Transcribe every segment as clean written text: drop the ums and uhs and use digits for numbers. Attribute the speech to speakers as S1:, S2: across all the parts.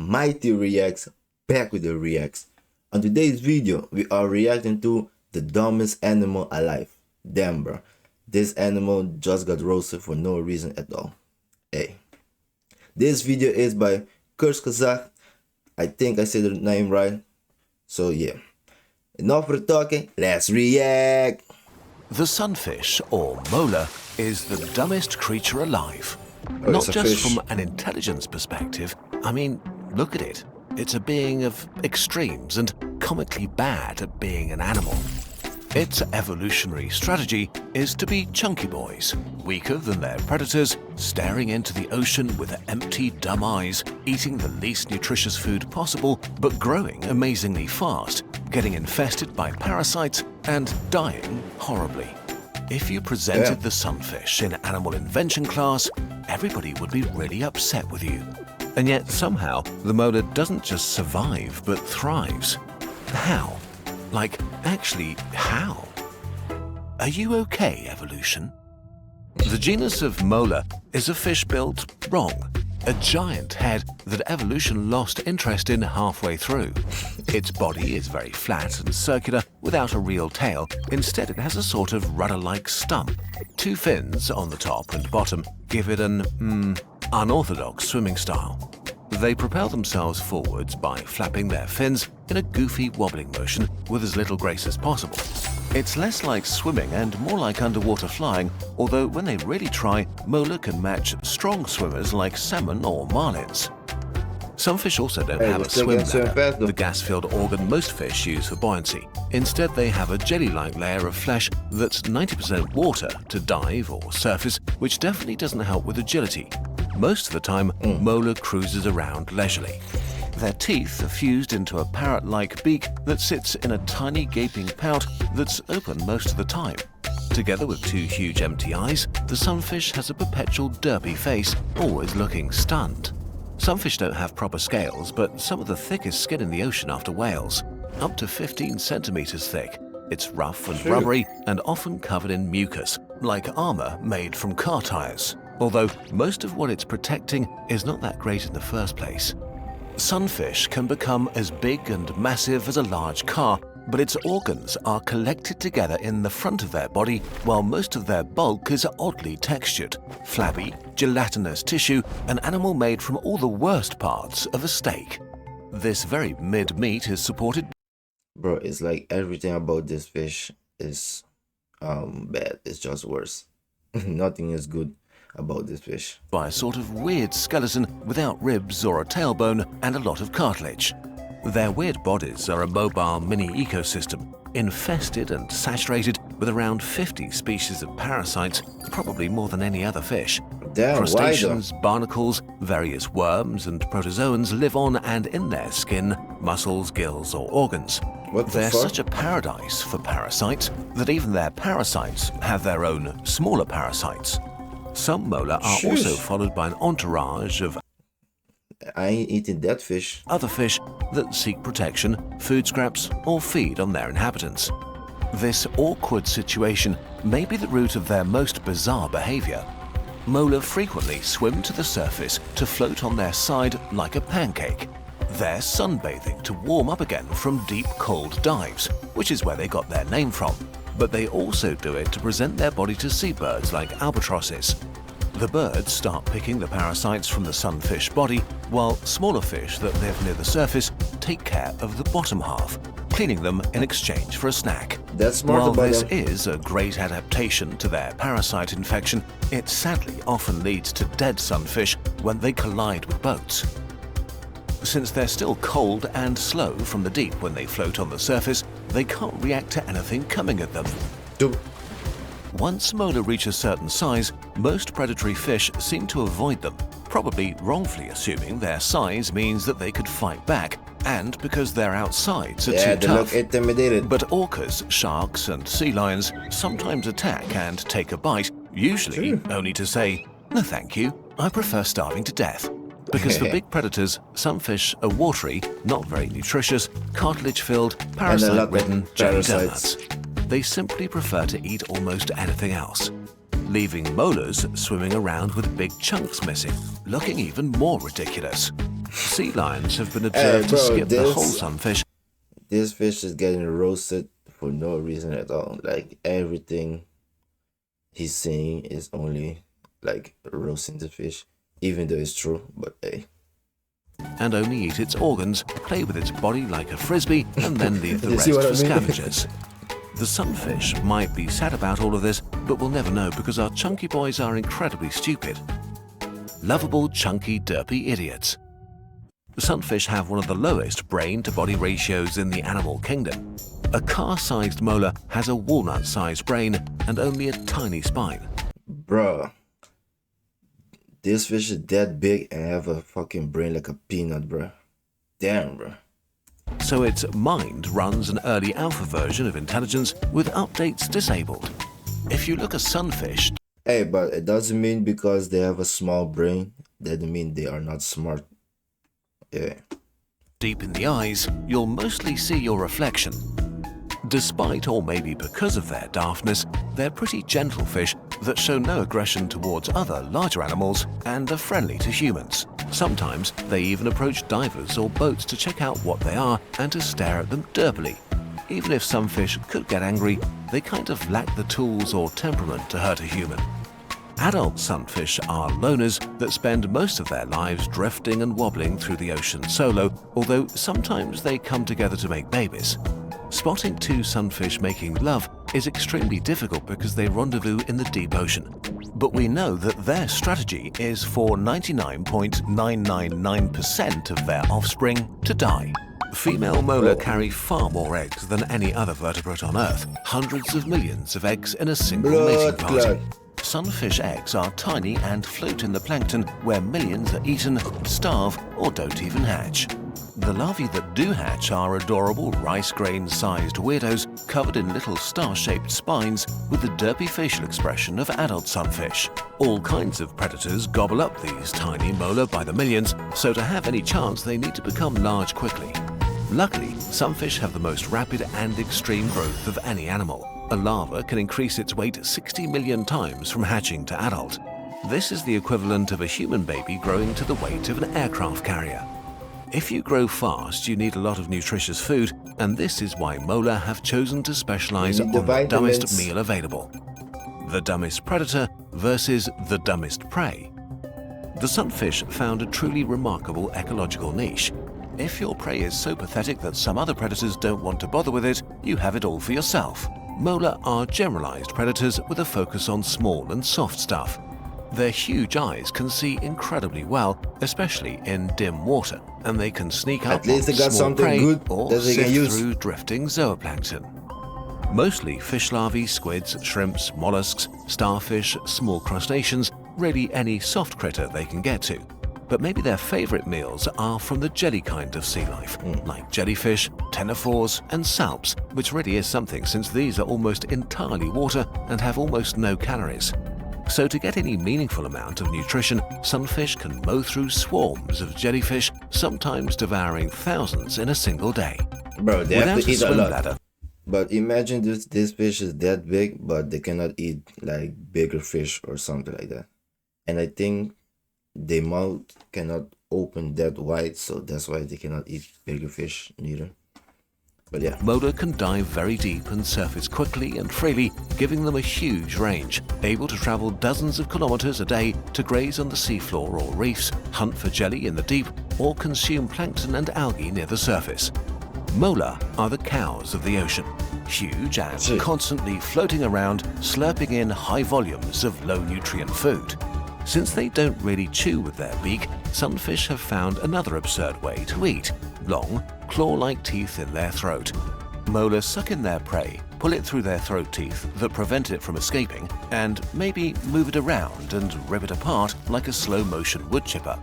S1: Mightyreacts, back with the reacts. On today's video, we are reacting to the dumbest animal alive. Damn bro, this animal just got roasted for no reason at all. Hey, this video is by Kazakh. I think I said the name right. So yeah, enough for talking, let's react.
S2: The sunfish, or mola, is the dumbest creature alive.
S1: Oh,
S2: Not just
S1: fish.
S2: from an intelligence perspective. I mean, look at it. It's a being of extremes and comically bad at being an animal. Its evolutionary strategy is to be chunky boys, weaker than their predators, staring into the ocean with empty, dumb eyes, eating the least nutritious food possible, but growing amazingly fast, getting infested by parasites, and dying horribly. If you presented the sunfish in animal invention class, everybody would be really upset with you. And yet somehow the mola doesn't just survive but thrives. How? Like, actually, how? Are you okay, evolution? The genus of mola is a fish built wrong. A giant head that evolution lost interest in halfway through. Its body is very flat and circular without a real tail. Instead, it has a sort of rudder-like stump. Two fins on the top and bottom give it an unorthodox swimming style. They propel themselves forwards by flapping their fins in a goofy wobbling motion with as little grace as possible. It's less like swimming and more like underwater flying, although when they really try, mola can match strong swimmers like salmon or marlins. Some fish also don't have a swim bladder, the gas-filled organ most fish use for buoyancy. Instead, they have a jelly-like layer of flesh that's 90% water to dive or surface, which definitely doesn't help with agility. Most of the time, mola cruises around leisurely. Their teeth are fused into a parrot-like beak that sits in a tiny gaping pout that's open most of the time. Together with two huge empty eyes, the sunfish has a perpetual derpy face, always looking stunned. Some fish don't have proper scales, but some of the thickest skin in the ocean after whales, up to 15 centimeters thick. It's rough and rubbery and often covered in mucus, like armor made from car tires. Although most of what it's protecting is not that great in the first place. Sunfish can become as big and massive as a large car, but its organs are collected together in the front of their body, while most of their bulk is oddly textured, flabby, gelatinous tissue, an animal made from all the worst parts of a steak. This very mid-meat is supported.
S1: Bro, it's like everything about this fish is bad. It's just worse. Nothing is good about this fish.
S2: By a sort of weird skeleton without ribs or a tailbone and a lot of cartilage. Their weird bodies are a mobile mini ecosystem, infested and saturated with around 50 species of parasites, probably more than any other fish.
S1: Damn,
S2: Crustaceans, barnacles, various worms and protozoans live on and in their skin, muscles, gills or organs. They're such a paradise for parasites that even their parasites have their own smaller parasites. Some mola are also followed by an entourage of
S1: I ain't eating that fish.
S2: Other fish that seek protection, food scraps, or feed on their inhabitants. This awkward situation may be the root of their most bizarre behavior. Mola frequently swim to the surface to float on their side like a pancake. They're sunbathing to warm up again from deep, cold dives, which is where they got their name from. But they also do it to present their body to seabirds like albatrosses. The birds start picking the parasites from the sunfish body, while smaller fish that live near the surface take care of the bottom half, cleaning them in exchange for a snack.
S1: That's smart.
S2: While this is a great adaptation to their parasite infection, it sadly often leads to dead sunfish when they collide with boats. Since they're still cold and slow from the deep when they float on the surface, they can't react to anything coming at them. Once mola reach a certain size, most predatory fish seem to avoid them, probably wrongfully assuming their size means that they could fight back, and because their outsides are too tough.
S1: Look intimidated.
S2: But orcas, sharks and sea lions sometimes attack and take a bite, usually only to say, "No thank you, I prefer starving to death." Because for big predators, some fish are watery, not very nutritious, cartilage-filled, parasite-ridden jelly donuts. They simply prefer to eat almost anything else. leaving molars swimming around with big chunks missing, looking even more ridiculous. Sea lions have been
S1: Hey,
S2: observed to
S1: bro,
S2: skip the whole
S1: this
S2: sunfish.
S1: this fish is getting roasted for no reason at all. Like everything he's saying is only like roasting the fish, even though it's true. But hey,
S2: And only eat its organs, play with its body like a frisbee, and then leave the
S1: You
S2: rest
S1: see what
S2: for
S1: I mean?
S2: scavengers. The sunfish might be sad about all of this, but we'll never know because our chunky boys are incredibly stupid. Lovable, chunky, derpy idiots. Sunfish have one of the lowest brain-to-body ratios in the animal kingdom. A car-sized molar has a walnut-sized brain and only a tiny spine.
S1: bruh, this fish is that big and have a fucking brain like a peanut, bruh. Damn, bruh.
S2: So its mind runs an early alpha version of intelligence with updates disabled. If you look at sunfish,
S1: Hey, but it doesn't mean because they have a small brain, that doesn't mean they are not smart. Yeah.
S2: deep in the eyes, you'll mostly see your reflection. Despite or maybe because of their daftness, they're pretty gentle fish that show no aggression towards other larger animals and are friendly to humans. Sometimes they even approach divers or boats to check out what they are and to stare at them derpily. Even if some fish could get angry, they kind of lack the tools or temperament to hurt a human. Adult sunfish are loners that spend most of their lives drifting and wobbling through the ocean solo, although sometimes they come together to make babies. Spotting two sunfish making love is extremely difficult because they rendezvous in the deep ocean. But we know that their strategy is for 99.999% of their offspring to die. Female molar carry far more eggs than any other vertebrate on Earth, hundreds of millions of eggs in a single mating party. Sunfish eggs are tiny and float in the plankton where millions are eaten, starve, or don't even hatch. The larvae that do hatch are adorable rice grain-sized weirdos covered in little star-shaped spines with the derpy facial expression of adult sunfish. All kinds of predators gobble up these tiny molar by the millions, so to have any chance they need to become large quickly. Luckily, sunfish have the most rapid and extreme growth of any animal. A larva can increase its weight 60 million times from hatching to adult. This is the equivalent of a human baby growing to the weight of an aircraft carrier. If you grow fast, you need a lot of nutritious food, and this is why molar have chosen to specialize on the dumbest meal available. The dumbest predator versus the dumbest prey. The sunfish found a truly remarkable ecological niche. If your prey is so pathetic that some other predators don't want to bother with it, you have it all for yourself. Molar are generalized predators with a focus on small and soft stuff. Their huge eyes can see incredibly well, especially in dim water, and they can sneak up on small prey or sift through drifting zooplankton. Mostly fish larvae, squids, shrimps, mollusks, starfish, small crustaceans, really any soft critter they can get to. But maybe their favorite meals are from the jelly kind of sea life, like jellyfish, ctenophores, and salps, which really is something since these are almost entirely water and have almost no calories. So to get any meaningful amount of nutrition, sunfish can mow through swarms of jellyfish, sometimes devouring thousands in a single day.
S1: Bro, they have to eat a lot.
S2: Bladder,
S1: but imagine this fish is that big, but they cannot eat like bigger fish or something like that. And I think their mouth cannot open that wide, so that's why they cannot eat bigger fish neither. But yeah.
S2: Molar can dive very deep and surface quickly and freely, giving them a huge range, able to travel dozens of kilometers a day to graze on the seafloor or reefs, hunt for jelly in the deep, or consume plankton and algae near the surface. Molar are the cows of the ocean, huge and constantly floating around, slurping in high volumes of low-nutrient food. Since they don't really chew with their beak, sunfish have found another absurd way to eat: long, claw-like teeth in their throat. Molar suck in their prey, pull it through their throat teeth that prevent it from escaping, and maybe move it around and rip it apart like a slow-motion wood chipper.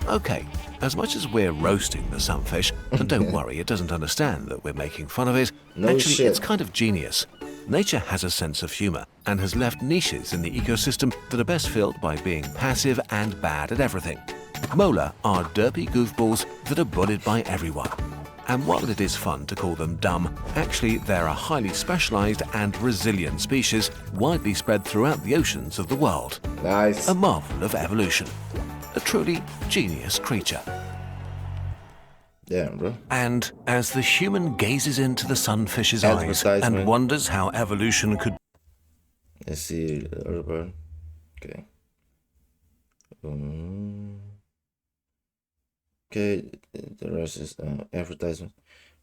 S2: Okay, as much as we're roasting the sunfish, and don't worry, it doesn't understand that we're making fun of it, actually it's kind of genius. Nature has a sense of humor and has left niches in the ecosystem that are best filled by being passive and bad at everything. Molar are derpy goofballs that are bullied by everyone. And while it is fun to call them dumb, actually they're a highly specialized and resilient species widely spread throughout the oceans of the world.
S1: Nice.
S2: A marvel of evolution. A truly genius creature.
S1: Damn, bro.
S2: And as the human gazes into the sunfish's eyes and
S1: Advertisement.
S2: wonders how evolution could
S1: Let's see the other part. Okay. Okay, the rest is advertisement.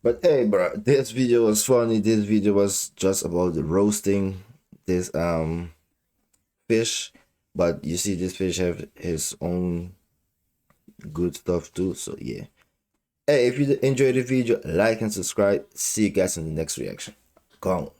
S1: But hey, bro, this video was funny. This video was just about the roasting this fish. But you see, this fish have his own good stuff too. So yeah. Hey, if you enjoyed the video, like and subscribe. See you guys in the next reaction. Gone.